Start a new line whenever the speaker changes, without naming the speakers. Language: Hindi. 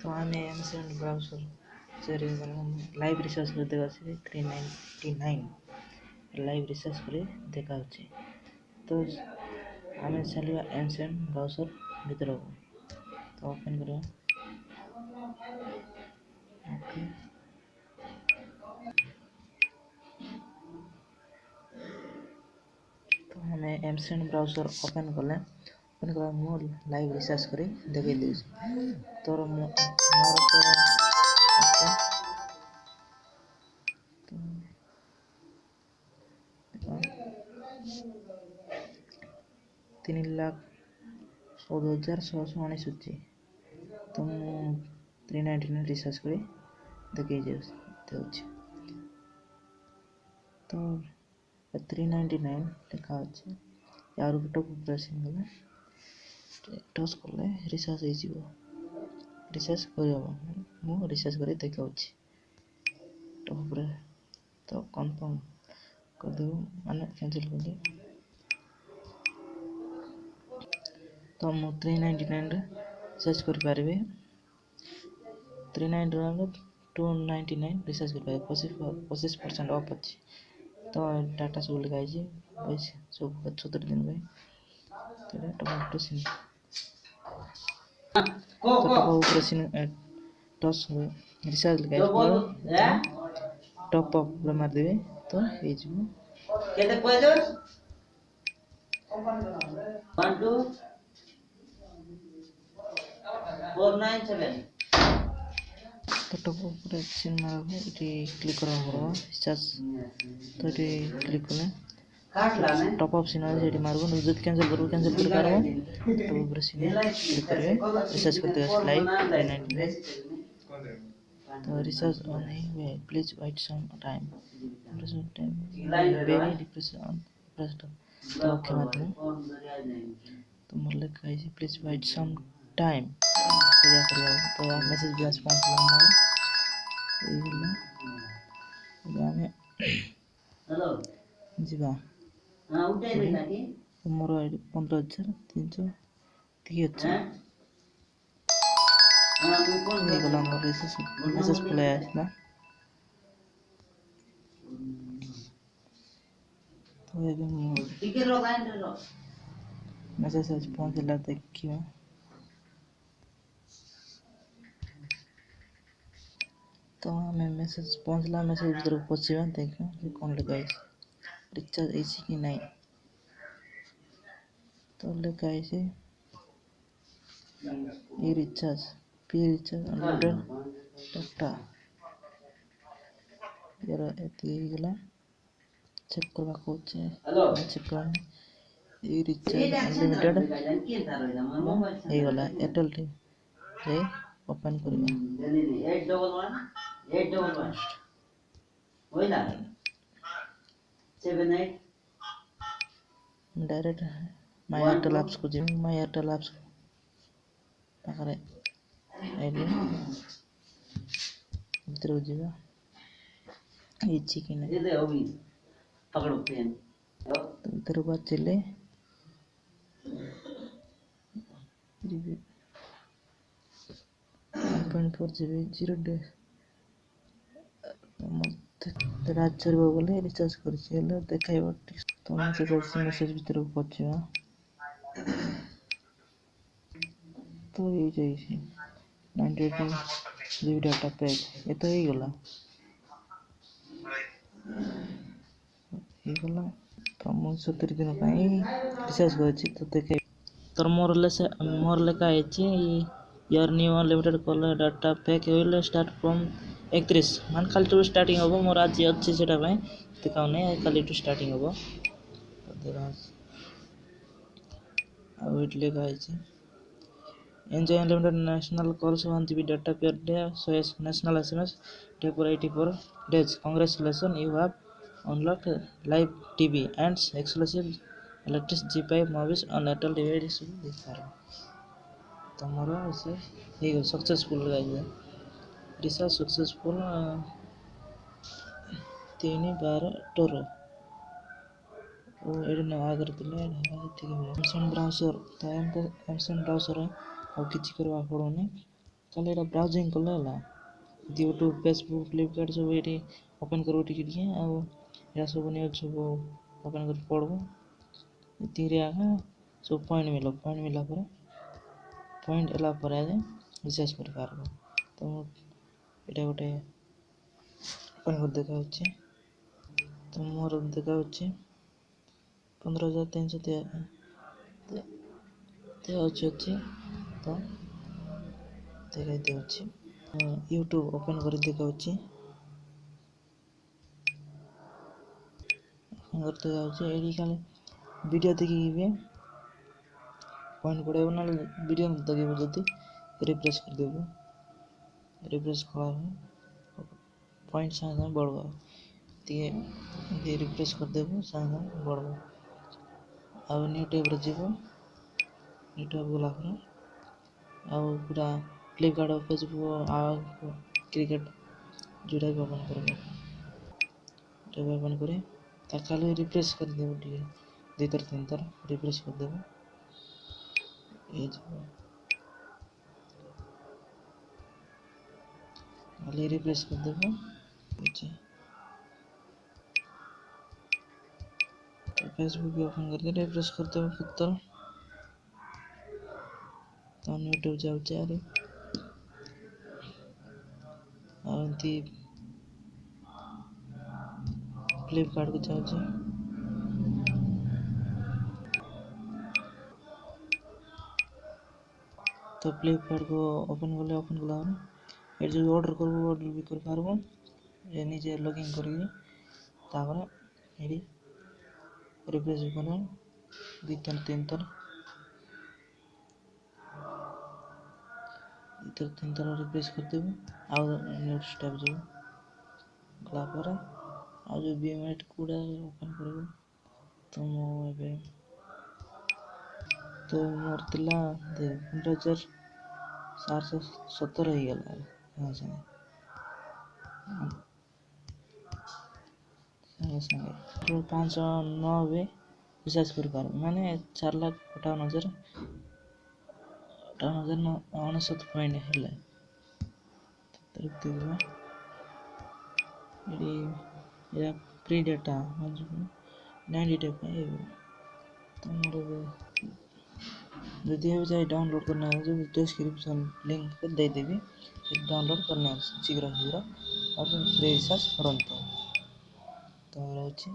तो आम एमएसएन ब्राउजर से लाइव रिसर्च कर देखा 399 लाइव रिसर्च कर देखा तो आम चलवा एमएसएन ब्राउजर भीतर को तो ओपन करवा ओके तो आम एमएसएन ब्राउजर ओपन कले मु लाइव रिसर्च कर देखे तोर मोर तो 3,14,619 तो मु 399 रिसर्च कर देखे तो 399 लिखा अच्छे यार टॉप ऑपरेशन गले टच कले रिसर्च हो रिसर्च कर रिसर्च कर देखा टॉप तो कन्फर्म कर देव माने कैंसिल कर दे तो मु 399 रिसर्च कर पारे 399 299 रिसर्च कर पारे 25% ऑफ अच्छी तो डाटा सब लिखाई पैसा सब 70 दिन भाई तो टमाटो सिन तो टॉप सिन टॉस रिसर्च लिखाई टॉप अप मार देबे तो हे जिवो केते कहजो 1 2 497 तो टॉप ऑपरेशन मारबे इटी क्लिक करा पड़ो रिचार्ज तो इटी क्लिक कले टॉप अप सिन है मारबो जब कैंसिल कर पारबो टॉप ऑपरेशन क्लिक करबे रिचार्ज करते लाइव 399 तो रिचार्ज ऑन है please wait some time very depress on pressed तो ओके मारबो तो मोर लिखा है प्लीज वेट सम टाइम तो या तो मैसेज भी रेस्पॉन्स हमें हेलो जीवा मोर 15,330 गला मोर मैसेज पलै आसला तो ये मैसेज आज पहुंचला देखियो तो हमें मैसेज पहुंचला मैसेज भीतर पहुंचवा देखो कौन लिखा है रिचार्ज ऐसी कि नहीं तो लिखा है ये रिचार्ज अनलिमिटेड डाटा यार एती गला चेक करवा को चेक कर ये रिचार्ज अनलिमिटेड ये गला एयरटेल टी रे ओपन करिवा 811 होइला 78 डायरेक्ट माय एयरटेल ऐप्स को जी माय एयरटेल ऐप्स पाखरे आइले भीतर जीवा ये चिकन ये दे अभी पकड़ो पेन तो भीतर बात चले 1.4 GB 0 days मत रात चलबो बोले रिचार्ज करछि हला देखाइबो तो मैसेज भीतर पहुंचवा तो ये जाइए 98 GB डाटा पैक ये तो ही गला तो मु 70 दिन पई रिचार्ज करछि तो देखे तर मोर लेखा है your new unlimited call data pack will start from 31 मान खाली टू स्टार्टिंग होबो मोर आज अछि सेटा पई देखाउ नै खाली टू स्टार्टिंग होबो तो देखा आ वेट लेखा है enjoy unlimited national calls 1 GB data per day so as national SMS day for 84 days congratulations you have unlocked live TV and exclusive latest G5 movies on Airtel TV दिखा तमरो से हे सक्सेसफुल गाइस रिसर्च सक्सेसफुल 3/12 टोरो ओ एड न आगर दिले ठीक है एमसन ब्राउजर तो एमसन ब्राउजर और किछि करवा पड़ोनी ତାହେଲେ ଏଇଟା ବ୍ରାଉଜିଂ କଲେ ହେଲା ୟୁଟ୍ୟୁବ୍ ଫେସବୁକ୍ ଫ୍ଲିପକାର୍ଟ ସବୁ ଏଇଠି ଓପନ୍ କରିବ ଟିକେ ଟିକେ ଆଉ ଏଇଟା ସବୁ ନ୍ୟୁଜ୍ ସବୁ ଓପନ୍ କରି ପଢ଼ବ ଏତିକିରେ ଆକା ସବୁ ପଏଣ୍ଟ ମିଳିଲା ପରେ ପଏଣ୍ଟ ହେଲା ପରେ ଆଗେ ରିସର୍ଚ୍ଚ କରିପାରିବ। ତ ଏଇଟା ଗୋଟେ ଓପନ୍ କରି ଦେଖାଉଛି ତ ମୋର ଦେଖାଉଛି 15,300 ଅଛି ତ ଦେଖାଇ ଦେଉଛି ୟୁଟ୍ୟୁବ୍ ଓପନ୍ କରି ଦେଖାଉଛି করতে যাଉଛି ଏଇଠି ଖାଲି ଭିଡ଼ିଓ ଦେଖିକି ବି ପଏଣ୍ଟ ପଡ଼େଇବ ନହେଲେ ଭିଡ଼ିଓ ଦେଖିବ ଯଦି ରିଫ୍ରେଶ୍ କରିଦେବ ରିଫ୍ରେଶ୍ କଲା ପଏଣ୍ଟ ସାଙ୍ଗେ ସାଙ୍ଗେ ବଢ଼ିବ ଟିକେ ରିଫ୍ରେଶ୍ କରିଦେବ ସାଙ୍ଗେ ସାଙ୍ଗେ ବଢ଼ିବ ଆଉ ୟୁଟ୍ୟୁବ୍ରେ ଯିବ ୟୁଟ୍ୟୁବ୍ ଗଲା ପରେ ଆଉ ପୁରା ଫ୍ଲିପକାର୍ଟ ଫେସବୁକ୍ ଆଉ କ୍ରିକେଟ୍ ଯେଉଁଟା ବି ଓପନ୍ କରିବ ଟ୍ୟାବ୍ ଓପନ୍ କରି ତାକୁ ଖାଲି ରିଫ୍ରେଶ୍ କରିଦେବ ଟିକେ 2-3 ଥର ରିଫ୍ରେଶ୍ କରିଦେବ ହେଇଯିବ ଖାଲି ରିଫ୍ରେଶ୍ କରିଦେବ ହେଇଛି ଫେସବୁକ୍ ଓପନ୍ କରିକି ରିଫ୍ରେଶ୍ କରିଦେବ କେତେଥର ତ ୟୁଟ୍ୟୁବ୍ ଯାଉଛି ଆରେ ଆଉ ଏମିତି ଫ୍ଲିପକାର୍ଟକୁ ଯାଉଛି ତ ଫ୍ଲିପକାର୍ଟକୁ ଓପନ୍ କଲା ପରେ ଏଠି ଯଦି ଅର୍ଡ଼ର୍ କରିବ ଅର୍ଡ଼ର୍ ବି କରିପାରିବ ଏ ନିଜେ ଲଗ୍ଇନ୍ କରିକି ତାପରେ ଏଠି ରିଫ୍ରେଶ୍ କଲେ 2-3 ଥର ରିଫ୍ରେଶ୍ କରିଦେବୁ ଆଉ ନେକ୍ସଟ୍ ଟ୍ୟାବ୍ ଯିବୁ ଗଲା ପରେ ଆଉ ଯେଉଁ ବିଏମ୍ଏଟ୍ କୋଉଟା ଓପନ୍ କରିବୁ ତ ମୁଁ ଏବେ ତ ମୋର ଥିଲା 15,717 ହେଇଗଲା ସାଙ୍ଗେ 509 ରିଚାର୍ଜ କରିପାରିବି ମାନେ 4,58,959 ପଏଣ୍ଟ ହେଲେ ଏଠି ଏଇଟା ଫ୍ରି ଡେଟା 90 ଡେ ପାଇଁ ତମର ଯଦି ଏବେ ଯାଇ ଡାଉନଲୋଡ଼୍ କରିନେବ ଡେସ୍କ୍ରିପ୍ସନ୍ ଲିଙ୍କ୍ ଦେଇଦେବି ଡାଉନଲୋଡ଼୍ କରିନେବ ଶୀଘ୍ର ଆଉ ଫ୍ରି ରିଚାର୍ଜ କରନ୍ତୁ ତ ରହୁଛି